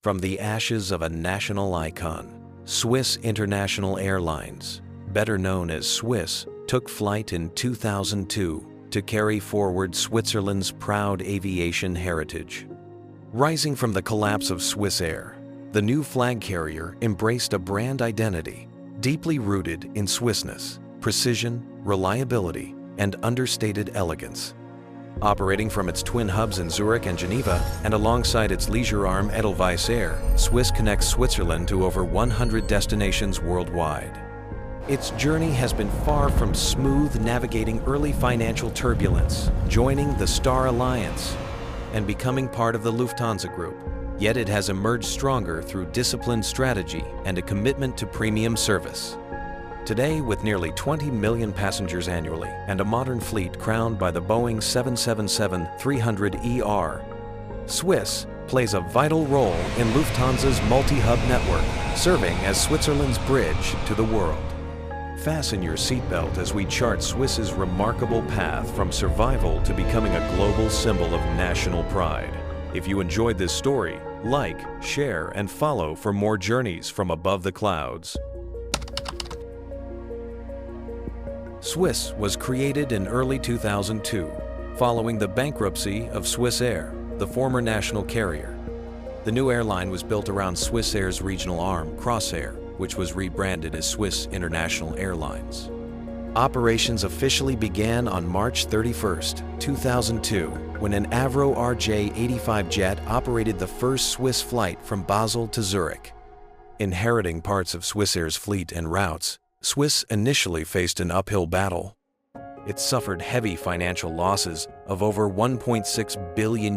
From the ashes of a national icon, Swiss International Airlines, better known as Swiss, took flight in 2002 to carry forward Switzerland's proud aviation heritage. Rising from the collapse of Swiss Air, the new flag carrier embraced a brand identity deeply rooted in Swissness, precision, reliability, and understated elegance. Operating from its twin hubs in Zurich and Geneva, and alongside its leisure arm Edelweiss Air, Swiss connects Switzerland to over 100 destinations worldwide. Its journey has been far from smooth, navigating early financial turbulence, joining the Star Alliance, and becoming part of the Lufthansa Group. Yet it has emerged stronger through disciplined strategy and a commitment to premium service. Today, with nearly 20 million passengers annually and a modern fleet crowned by the Boeing 777-300ER, Swiss plays a vital role in Lufthansa's multi-hub network, serving as Switzerland's bridge to the world. Fasten your seatbelt as we chart Swiss's remarkable path from survival to becoming a global symbol of national pride. If you enjoyed this story, like, share, and follow for more journeys from above the clouds. Swiss was created in early 2002, following the bankruptcy of Swiss Air, the former national carrier. The new airline was built around Swiss Air's regional arm, Crossair, which was rebranded as Swiss International Airlines. Operations officially began on March 31, 2002, when an Avro RJ-85 jet operated the first Swiss flight from Basel to Zurich. Inheriting parts of Swiss Air's fleet and routes, Swiss initially faced an uphill battle. It suffered heavy financial losses of over $1.6 billion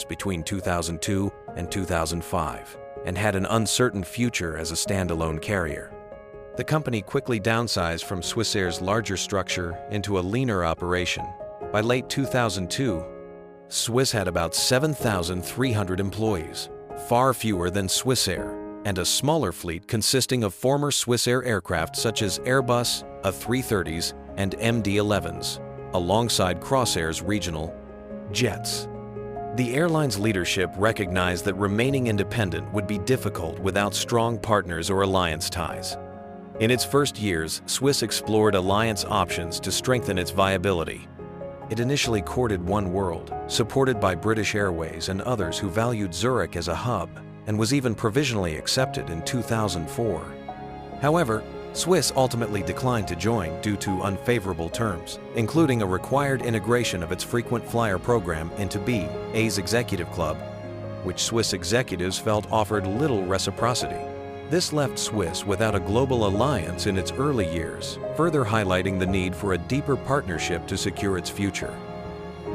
between 2002 and 2005, and had an uncertain future as a standalone carrier. The company quickly downsized from Swiss Air's larger structure into a leaner operation. By late 2002, Swiss had about 7,300 employees, far fewer than Swiss Air, and a smaller fleet consisting of former Swiss Air aircraft such as Airbus, A330s, and MD-11s, alongside Crossair's regional jets. The airline's leadership recognized that remaining independent would be difficult without strong partners or alliance ties. In its first years, Swiss explored alliance options to strengthen its viability. It initially courted Oneworld, supported by British Airways and others who valued Zurich as a hub, and was even provisionally accepted in 2004. However, Swiss ultimately declined to join due to unfavorable terms, including a required integration of its frequent flyer program into BA's Executive Club, which Swiss executives felt offered little reciprocity. This left Swiss without a global alliance in its early years, further highlighting the need for a deeper partnership to secure its future.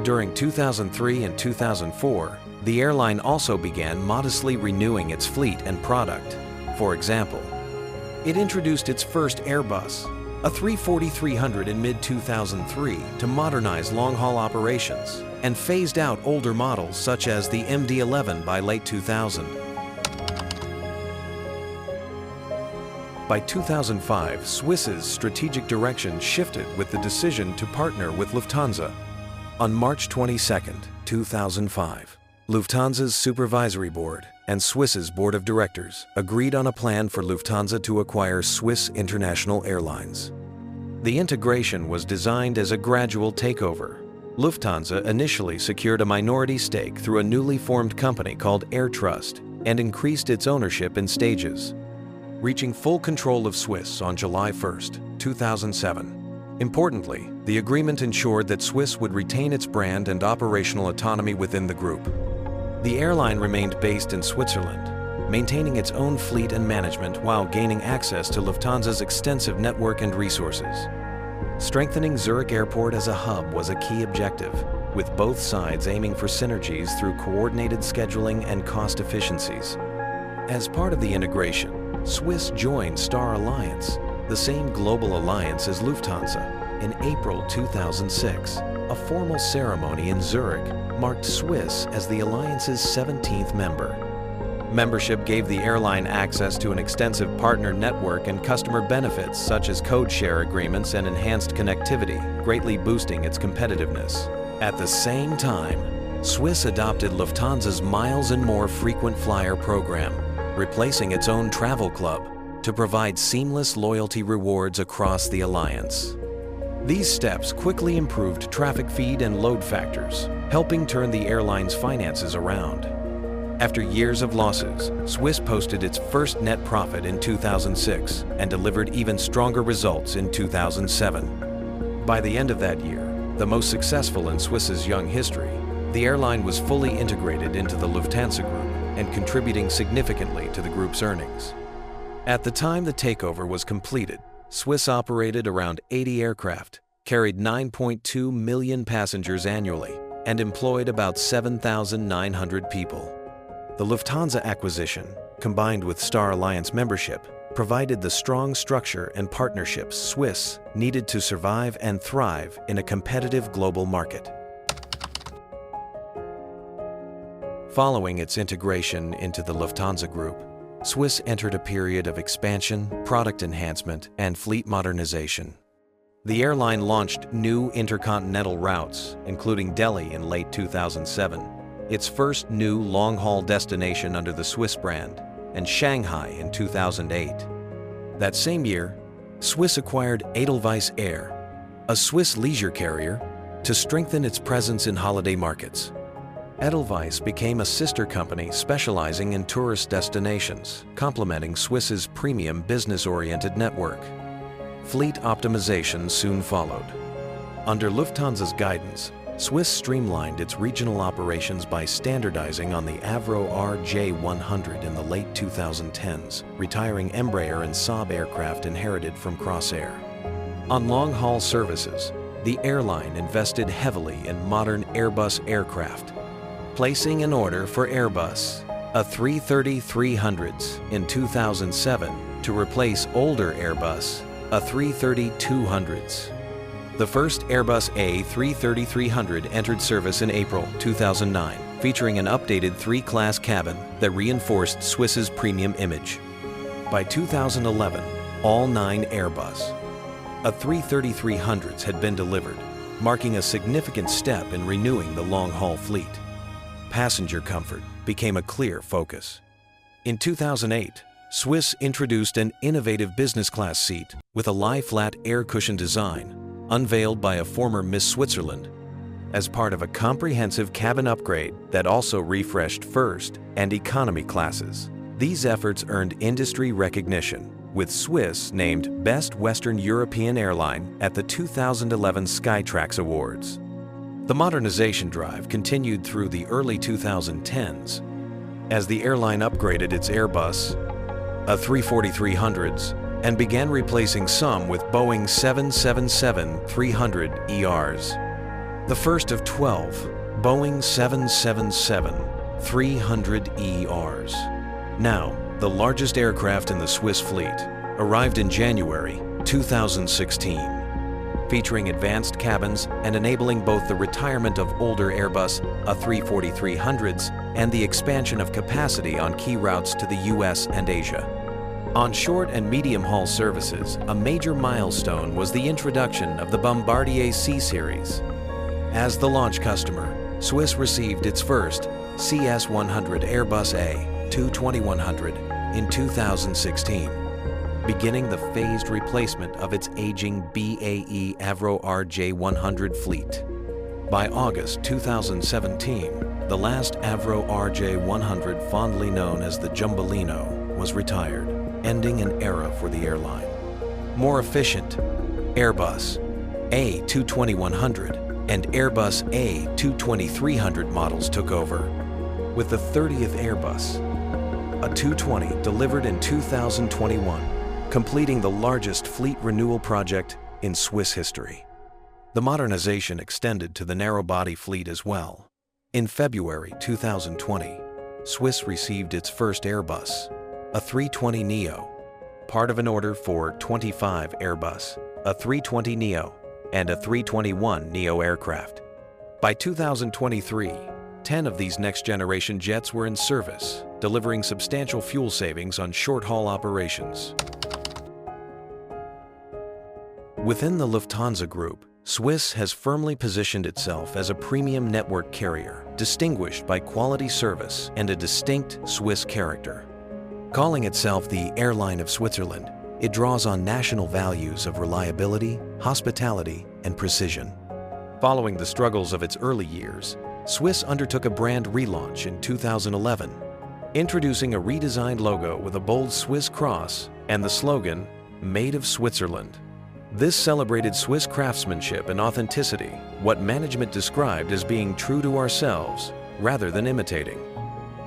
During 2003 and 2004, the airline also began modestly renewing its fleet and product. For example, it introduced its first Airbus, a A340-300 in mid-2003 to modernize long-haul operations, and phased out older models such as the MD-11 by late 2000. By 2005, Swiss's strategic direction shifted with the decision to partner with Lufthansa. On March 22, 2005, Lufthansa's Supervisory Board and Swiss's Board of Directors agreed on a plan for Lufthansa to acquire Swiss International Airlines. The integration was designed as a gradual takeover. Lufthansa initially secured a minority stake through a newly formed company called Air Trust and increased its ownership in stages, reaching full control of Swiss on July 1, 2007. Importantly, the agreement ensured that Swiss would retain its brand and operational autonomy within the group. The airline remained based in Switzerland, maintaining its own fleet and management while gaining access to Lufthansa's extensive network and resources. Strengthening Zurich Airport as a hub was a key objective, with both sides aiming for synergies through coordinated scheduling and cost efficiencies. As part of the integration, Swiss joined Star Alliance, the same global alliance as Lufthansa, in April 2006. A formal ceremony in Zurich marked Swiss as the alliance's 17th member. Membership gave the airline access to an extensive partner network and customer benefits such as code share agreements and enhanced connectivity, greatly boosting its competitiveness. At the same time, Swiss adopted Lufthansa's Miles and More frequent flyer program, replacing its own travel club to provide seamless loyalty rewards across the alliance. These steps quickly improved traffic feed and load factors, helping turn the airline's finances around. After years of losses, Swiss posted its first net profit in 2006 and delivered even stronger results in 2007. By the end of that year, the most successful in Swiss's young history, the airline was fully integrated into the Lufthansa Group and contributing significantly to the group's earnings. At the time the takeover was completed, Swiss operated around 80 aircraft, carried 9.2 million passengers annually, and employed about 7,900 people. The Lufthansa acquisition, combined with Star Alliance membership, provided the strong structure and partnerships Swiss needed to survive and thrive in a competitive global market. Following its integration into the Lufthansa Group, Swiss entered a period of expansion, product enhancement, and fleet modernization. The airline launched new intercontinental routes, including Delhi in late 2007, its first new long-haul destination under the Swiss brand, and Shanghai in 2008. That same year, Swiss acquired Edelweiss Air, a Swiss leisure carrier, to strengthen its presence in holiday markets. Edelweiss became a sister company specializing in tourist destinations, complementing Swiss's premium business-oriented network. Fleet optimization soon followed. Under Lufthansa's guidance, Swiss streamlined its regional operations by standardizing on the Avro RJ100 in the late 2010s, retiring Embraer and Saab aircraft inherited from Crossair. On long-haul services, the airline invested heavily in modern Airbus aircraft, placing an order for Airbus, a 330-300s in 2007 to replace older Airbus, a 330-200s. The first Airbus A330-300 entered service in April 2009, featuring an updated 3-class cabin that reinforced Swiss's premium image. By 2011, all 9 Airbus, a 330-300s had been delivered, marking a significant step in renewing the long-haul fleet. Passenger comfort became a clear focus. In 2008, Swiss introduced an innovative business class seat with a lie-flat air cushion design, unveiled by a former Miss Switzerland, as part of a comprehensive cabin upgrade that also refreshed first and economy classes. These efforts earned industry recognition, with Swiss named Best Western European Airline at the 2011 Skytrax Awards. The modernization drive continued through the early 2010s as the airline upgraded its Airbus, a 340-300s, and began replacing some with Boeing 777-300ERs. The first of 12 Boeing 777-300ERs. Now, the largest aircraft in the Swiss fleet, arrived in January 2016. Featuring advanced cabins and enabling both the retirement of older Airbus, a 340-300s, and the expansion of capacity on key routes to the US and Asia. On short and medium-haul services, a major milestone was the introduction of the Bombardier C-Series. As the launch customer, Swiss received its first CS100 Airbus A220-100 in 2016. Beginning the phased replacement of its aging BAE Avro RJ100 fleet. By August 2017, the last Avro RJ100, fondly known as the Jumbolino, was retired, ending an era for the airline. More efficient, Airbus A220-100 and Airbus A220-300 models took over, with the 30th Airbus, a 220 delivered in 2021, completing the largest fleet renewal project in Swiss history. The modernization extended to the narrow-body fleet as well. In February 2020, Swiss received its first Airbus, a 320neo, part of an order for 25 Airbus, a 320neo, and a 321neo aircraft. By 2023, 10 of these next-generation jets were in service, delivering substantial fuel savings on short-haul operations. Within the Lufthansa Group, Swiss has firmly positioned itself as a premium network carrier, distinguished by quality service and a distinct Swiss character. Calling itself the Airline of Switzerland, it draws on national values of reliability, hospitality, and precision. Following the struggles of its early years, Swiss undertook a brand relaunch in 2011, introducing a redesigned logo with a bold Swiss cross and the slogan, "Made of Switzerland." This celebrated Swiss craftsmanship and authenticity, what management described as being true to ourselves rather than imitating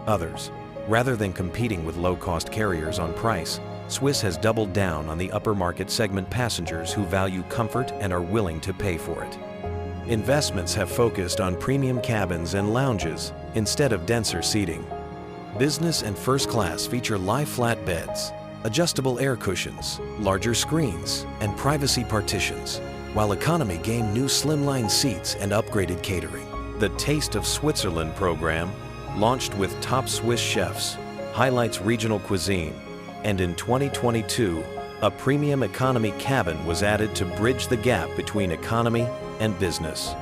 others. Rather than competing with low-cost carriers on price, Swiss has doubled down on the upper market segment passengers who value comfort and are willing to pay for it. Investments have focused on premium cabins and lounges instead of denser seating. Business and first class feature lie-flat beds, adjustable air cushions, larger screens, and privacy partitions, while economy gained new slimline seats and upgraded catering. The Taste of Switzerland program, launched with top Swiss chefs, highlights regional cuisine, and in 2022, a premium economy cabin was added to bridge the gap between economy and business.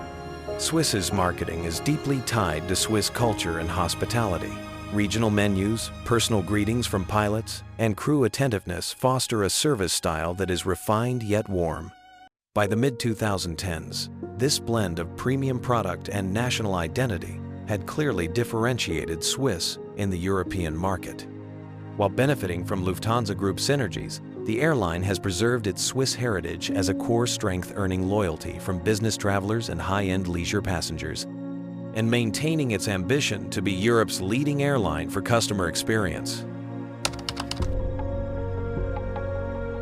Swiss's marketing is deeply tied to Swiss culture and hospitality. Regional menus, personal greetings from pilots, and crew attentiveness foster a service style that is refined yet warm. By the mid-2010s, this blend of premium product and national identity had clearly differentiated Swiss in the European market. While benefiting from Lufthansa Group synergies, the airline has preserved its Swiss heritage as a core strength, earning loyalty from business travelers and high-end leisure passengers, and maintaining its ambition to be Europe's leading airline for customer experience.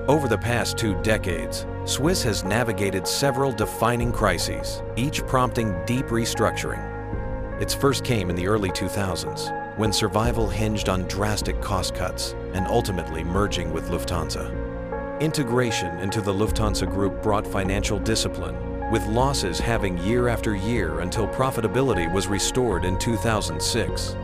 Over the past 2 decades, Swiss has navigated several defining crises, each prompting deep restructuring. Its first came in the early 2000s, when survival hinged on drastic cost cuts and ultimately merging with Lufthansa. Integration into the Lufthansa Group brought financial discipline, with losses having year after year until profitability was restored in 2006.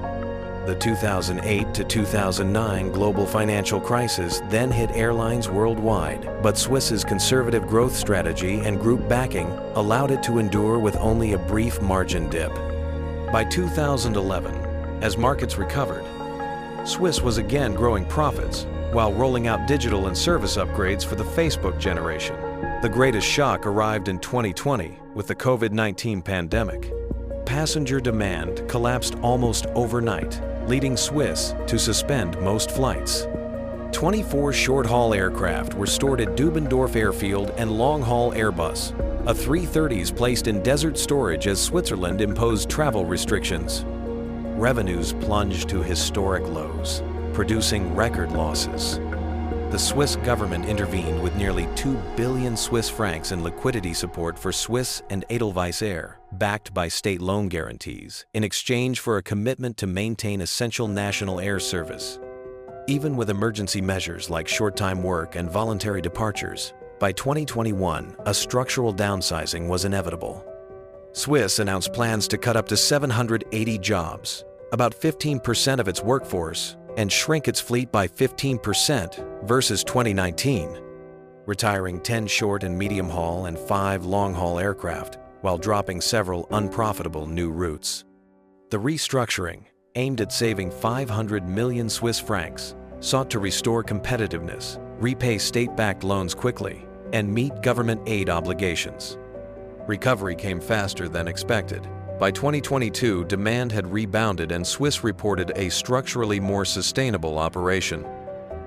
The 2008 to 2009 global financial crisis then hit airlines worldwide, but Swiss's conservative growth strategy and group backing allowed it to endure with only a brief margin dip. By 2011, as markets recovered, Swiss was again growing profits while rolling out digital and service upgrades for the Facebook generation. The greatest shock arrived in 2020 with the COVID-19 pandemic. Passenger demand collapsed almost overnight, leading Swiss to suspend most flights. 24 short-haul aircraft were stored at Dubendorf Airfield and long-haul Airbus, a 330s placed in desert storage as Switzerland imposed travel restrictions. Revenues plunged to historic lows, producing record losses. The Swiss government intervened with nearly 2 billion Swiss francs in liquidity support for Swiss and Edelweiss Air, backed by state loan guarantees, in exchange for a commitment to maintain essential national air service. Even with emergency measures like short-time work and voluntary departures, by 2021, a structural downsizing was inevitable. Swiss announced plans to cut up to 780 jobs, about 15% of its workforce, and shrink its fleet by 15% versus 2019, retiring 10 short and medium-haul and 5 long-haul aircraft while dropping several unprofitable new routes. The restructuring, aimed at saving 500 million Swiss francs, sought to restore competitiveness, repay state-backed loans quickly, and meet government aid obligations. Recovery came faster than expected. By 2022, demand had rebounded and Swiss reported a structurally more sustainable operation.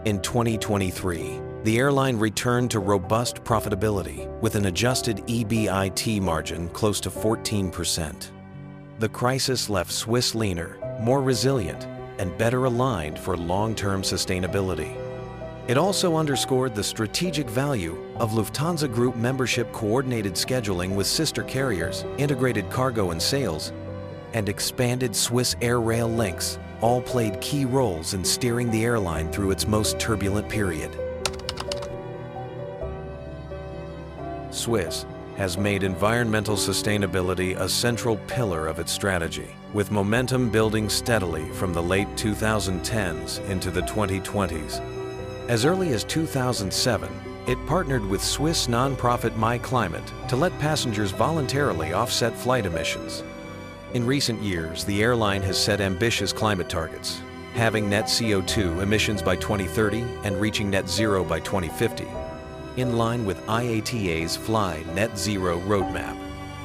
In 2023, the airline returned to robust profitability with an adjusted EBIT margin close to 14%. The crisis left Swiss leaner, more resilient, and better aligned for long-term sustainability. It also underscored the strategic value of Lufthansa Group membership, coordinated scheduling with sister carriers, integrated cargo and sales, and expanded Swiss air rail links, all played key roles in steering the airline through its most turbulent period. Swiss has made environmental sustainability a central pillar of its strategy, with momentum building steadily from the late 2010s into the 2020s. As early as 2007, It partnered with Swiss nonprofit MyClimate to let passengers voluntarily offset flight emissions. In recent years, the airline has set ambitious climate targets, having net CO2 emissions by 2030 and reaching net zero by 2050. In line with IATA's Fly Net Zero roadmap,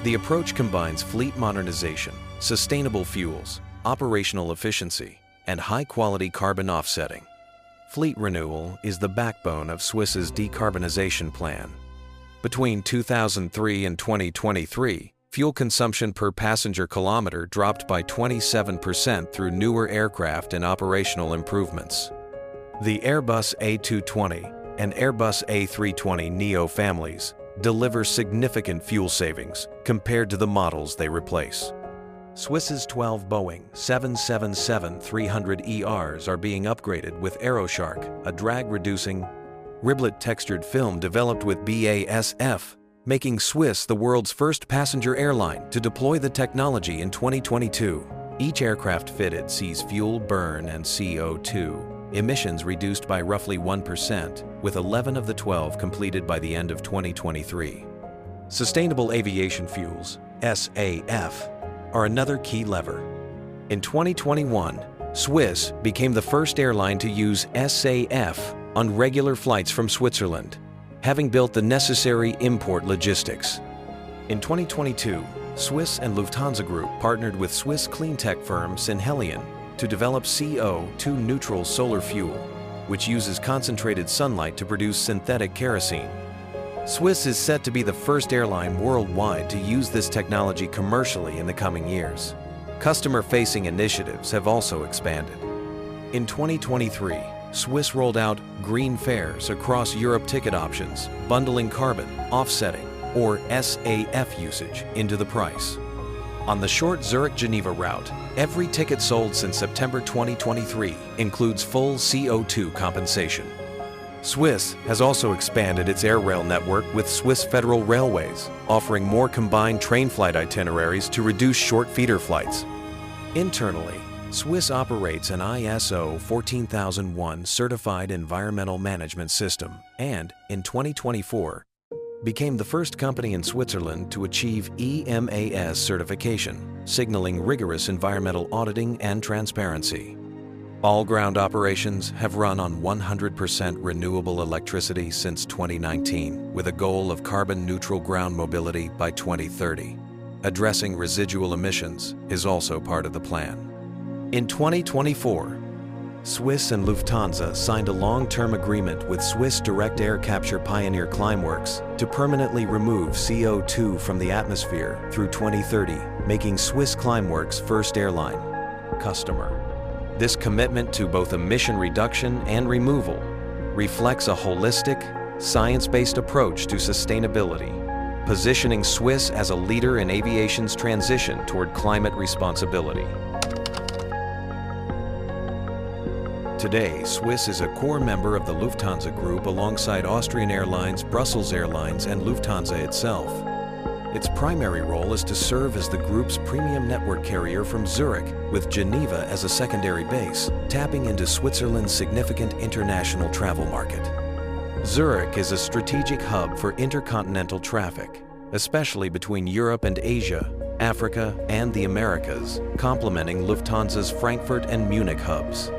the approach combines fleet modernization, sustainable fuels, operational efficiency, and high-quality carbon offsetting. Fleet renewal is the backbone of Swiss's decarbonization plan. Between 2003 and 2023, fuel consumption per passenger kilometer dropped by 27% through newer aircraft and operational improvements. The Airbus A220 and Airbus A320neo families deliver significant fuel savings compared to the models they replace. Swiss's 12 Boeing 777-300ERs are being upgraded with AeroShark, a drag-reducing, riblet-textured film developed with BASF, making Swiss the world's first passenger airline to deploy the technology in 2022. Each aircraft fitted sees fuel burn and CO2 emissions reduced by roughly 1%, with 11 of the 12 completed by the end of 2023. Sustainable aviation fuels, SAF, are another key lever. In 2021, Swiss became the first airline to use SAF on regular flights from Switzerland, having built the necessary import logistics. In 2022, Swiss and Lufthansa Group partnered with Swiss cleantech firm Synhelion to develop CO2-neutral solar fuel, which uses concentrated sunlight to produce synthetic kerosene. Swiss is set to be the first airline worldwide to use this technology commercially in the coming years. Customer-facing initiatives have also expanded. In 2023, Swiss rolled out green fares across Europe ticket options, bundling carbon, offsetting, or SAF usage into the price. On the short Zurich-Geneva route, every ticket sold since September 2023 includes full CO2 compensation. Swiss has also expanded its air rail network with Swiss Federal Railways, offering more combined train flight itineraries to reduce short feeder flights. Internally, Swiss operates an ISO 14001 certified environmental management system and, in 2024, became the first company in Switzerland to achieve EMAS certification, signaling rigorous environmental auditing and transparency. All ground operations have run on 100% renewable electricity since 2019, with a goal of carbon-neutral ground mobility by 2030. Addressing residual emissions is also part of the plan. In 2024, Swiss and Lufthansa signed a long-term agreement with Swiss direct air capture pioneer Climeworks to permanently remove CO2 from the atmosphere through 2030, making Swiss Climeworks' first airline customer. This commitment to both emission reduction and removal reflects a holistic, science-based approach to sustainability, positioning Swiss as a leader in aviation's transition toward climate responsibility. Today, Swiss is a core member of the Lufthansa Group alongside Austrian Airlines, Brussels Airlines, and Lufthansa itself. Its primary role is to serve as the group's premium network carrier from Zurich, with Geneva as a secondary base, tapping into Switzerland's significant international travel market. Zurich is a strategic hub for intercontinental traffic, especially between Europe and Asia, Africa, and the Americas, complementing Lufthansa's Frankfurt and Munich hubs.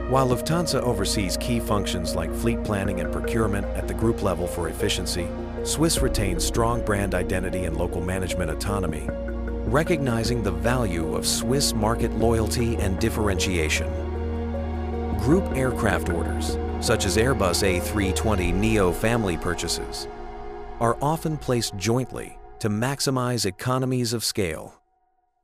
While Lufthansa oversees key functions like fleet planning and procurement at the group level for efficiency, Swiss retains strong brand identity and local management autonomy, recognizing the value of Swiss market loyalty and differentiation. Group aircraft orders, such as Airbus A320neo family purchases, are often placed jointly to maximize economies of scale.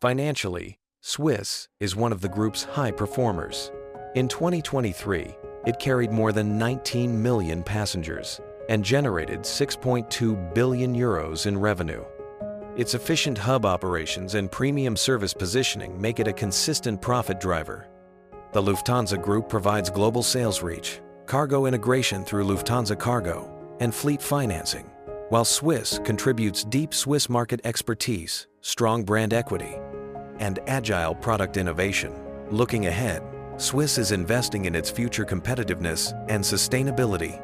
Financially, Swiss is one of the group's high performers. In 2023, it carried more than 19 million passengers and generated 6.2 billion euros in revenue. Its efficient hub operations and premium service positioning make it a consistent profit driver. The Lufthansa Group provides global sales reach, cargo integration through Lufthansa Cargo, and fleet financing, while Swiss contributes deep Swiss market expertise, strong brand equity, and agile product innovation. Looking ahead, Swiss is investing in its future competitiveness and sustainability.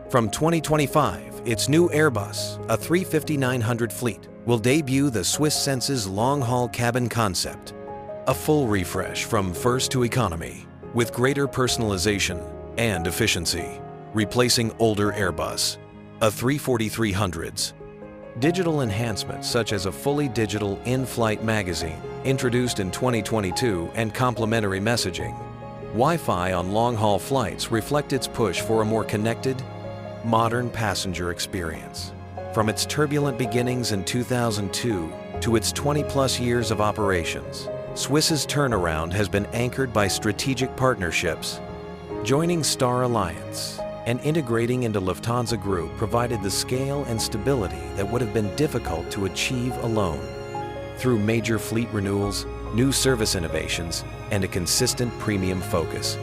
From 2025, its new Airbus, a 350-900 fleet, will debut the Swiss Sense's long-haul cabin concept. A full refresh from first to economy, with greater personalization and efficiency, replacing older Airbus, a 340-300s. Digital enhancements such as a fully digital in-flight magazine, introduced in 2022, and complimentary messaging. Wi-Fi on long-haul flights reflect its push for a more connected, modern passenger experience. From its turbulent beginnings in 2002 to its 20-plus years of operations, Swiss's turnaround has been anchored by strategic partnerships. Joining Star Alliance and integrating into Lufthansa Group provided the scale and stability that would have been difficult to achieve alone. Through major fleet renewals, new service innovations, and a consistent premium focus,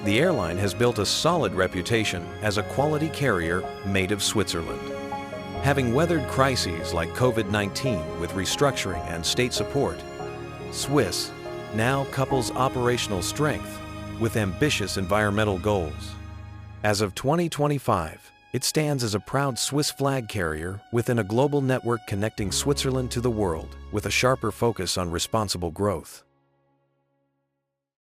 the airline has built a solid reputation as a quality carrier made of Switzerland. Having weathered crises like COVID-19 with restructuring and state support, Swiss now couples operational strength with ambitious environmental goals. As of 2025, it stands as a proud Swiss flag carrier within a global network connecting Switzerland to the world, with a sharper focus on responsible growth.